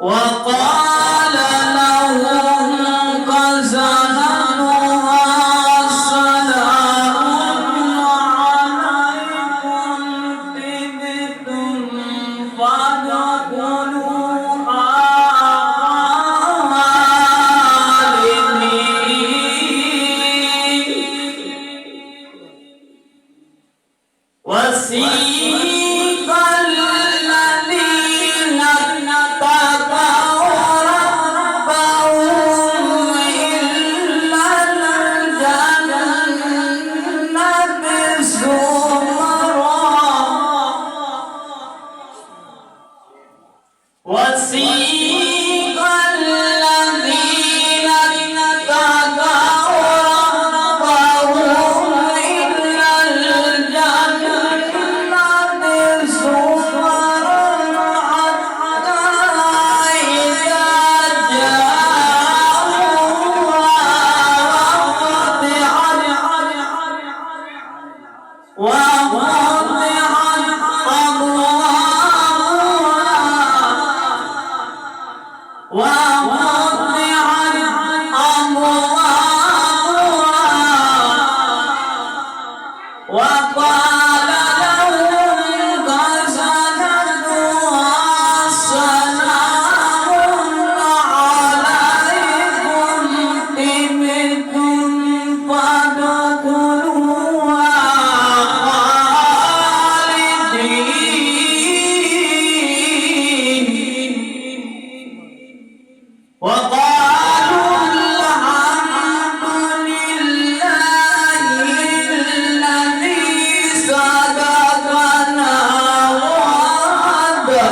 وقال لهم خزنتها سلام عليكم طبتم فادخلوها خالدين وسيق الذين اتقوا ربهم إلى الجنة زمرا وسيق الذين اتقوا ربهم إلى الجنة زمرا حتى إذا جاءوها وفتحت أبوابها وقال لهم خزنتها سلام عليكم طبتم فادخلوها خالدين وقالوا الحمد لله الذي صدقنا وعده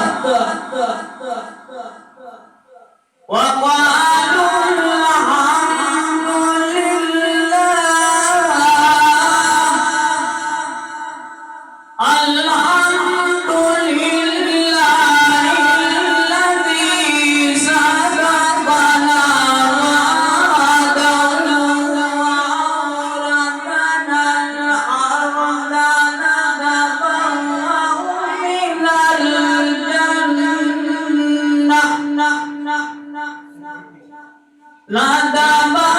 وقالوا الحمد لله الذي صدقنا وعده وأورثنا الأرض نتبوأ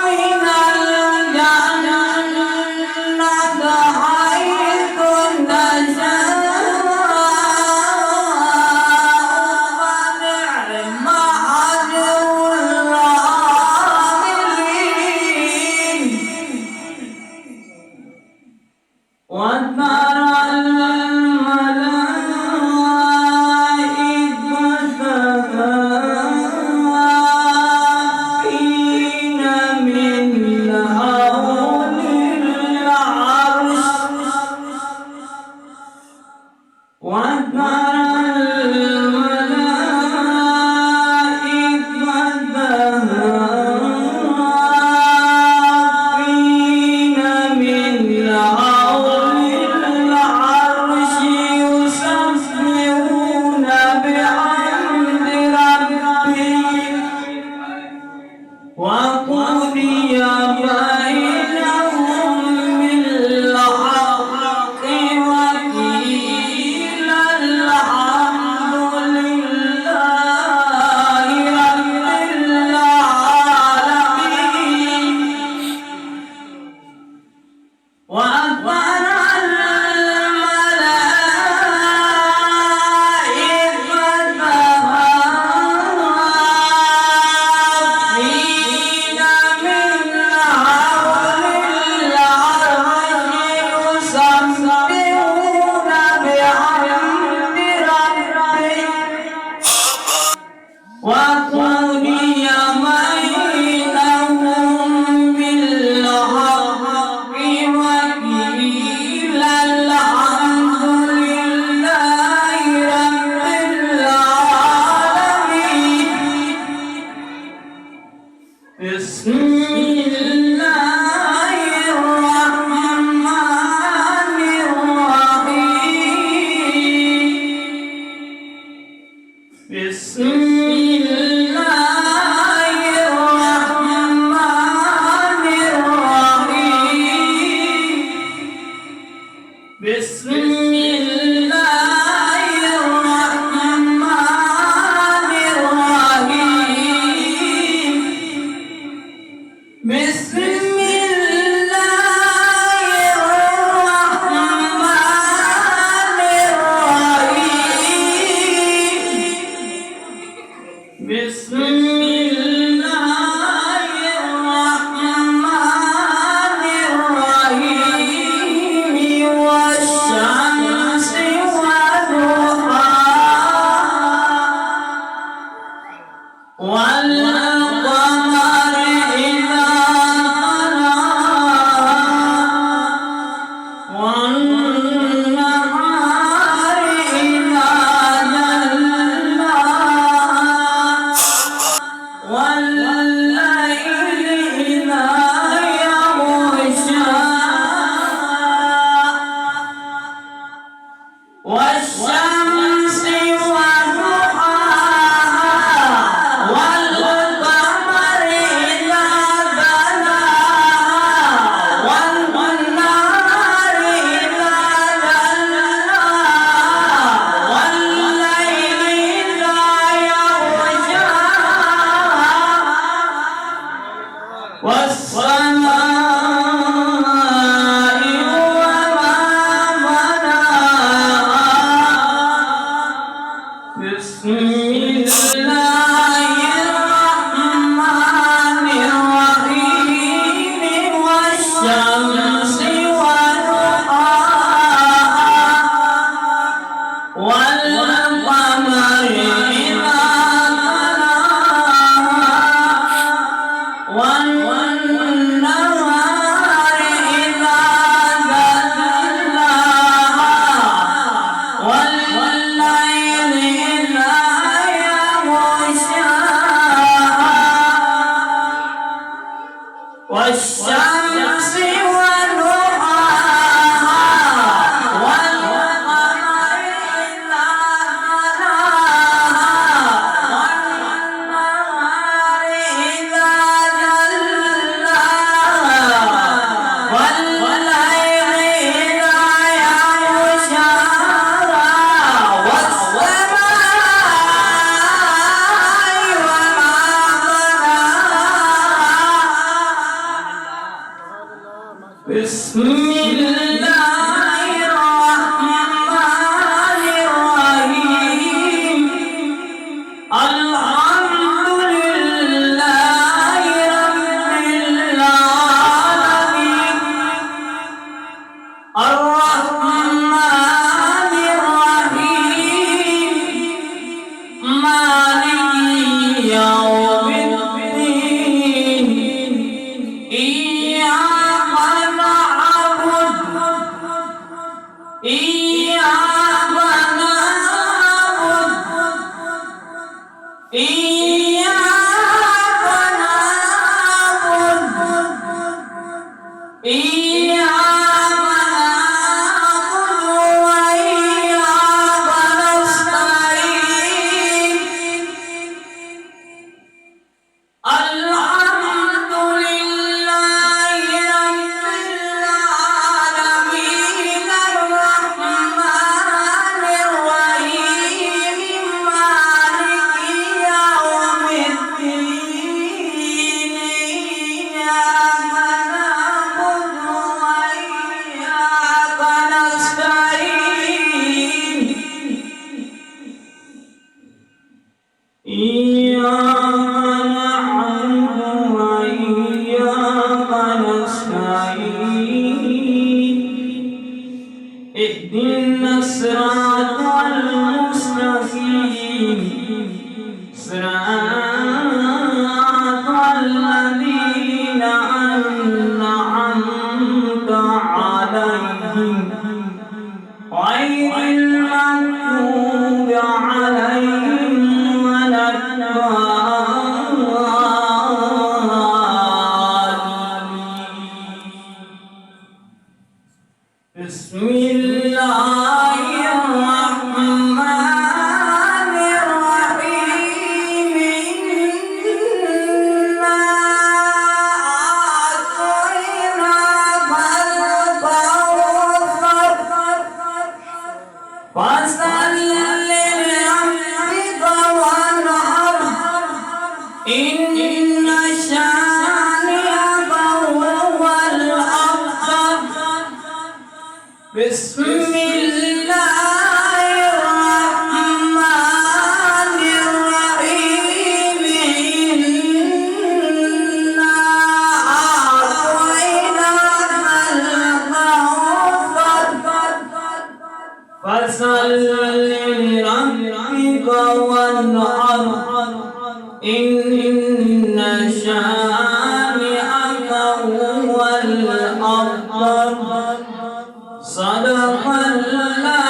من الجنة حيث نشاء ونعم أجر العاملين وترى الملائكة حافين من حول العرش وترى الملائكة حافين من حول العرش يسبحون بحمد ربهم وقضي بينهم بالحق وقيل الحمد لله رب العالمين وترى الملائكة حافين من حول العرش يسبحون بحمد ربهم وقضي بينهم بالحق وقيل الحمد لله رب العالمين بسم الله الرحمن الرحيم بسم الله الرحمن الرحيم بسم الله الرحمن بسم الله الرحمن الرحيم والشمس وضحاها والقمر إذا تلاها والنهار إذا جلاها والليل إذا يغشاها والشمس وضحاها والقمر إذا تلاها والنهار إذا جلاها والليل إذا يغشاها والسماء وما بناها بسم الله الرحمن الرحيم والشمس وضحاها والقمر إذا تلاها والنهار إذا جلاها والليل إذا يغشاها والشمس وضحاها والقمر إذا تلاها والنهار إذا جلاها والليل إذا يغشاها والسماء وما بناها بسم الله الرحمن الرحيم الحمد لله رب العالمين الرحمن الرحيم مالك يوم الدين إياك نعبد إياك نعبد إياك نعبد إياك نعبد وإياك نستعين الحمد لله رب العالمين الرحمن الرحيم مالك يوم الدين إياك نعبد وإياك نستعين إياك نعبد وإياك نستعين اهدنا الصراط المستقيم صراط الذين أنعمت عليهم غير المغضوب عليهم ولا الضالين بسم الله الرحمن الرحيم إنا أعطيناك الكوثر فصل لربك وانحر إن شانئك هو الأبتر بسم الله الرحمن الرحيم فصل لربك وانحر إن شانئك هو الأبتر صدق الله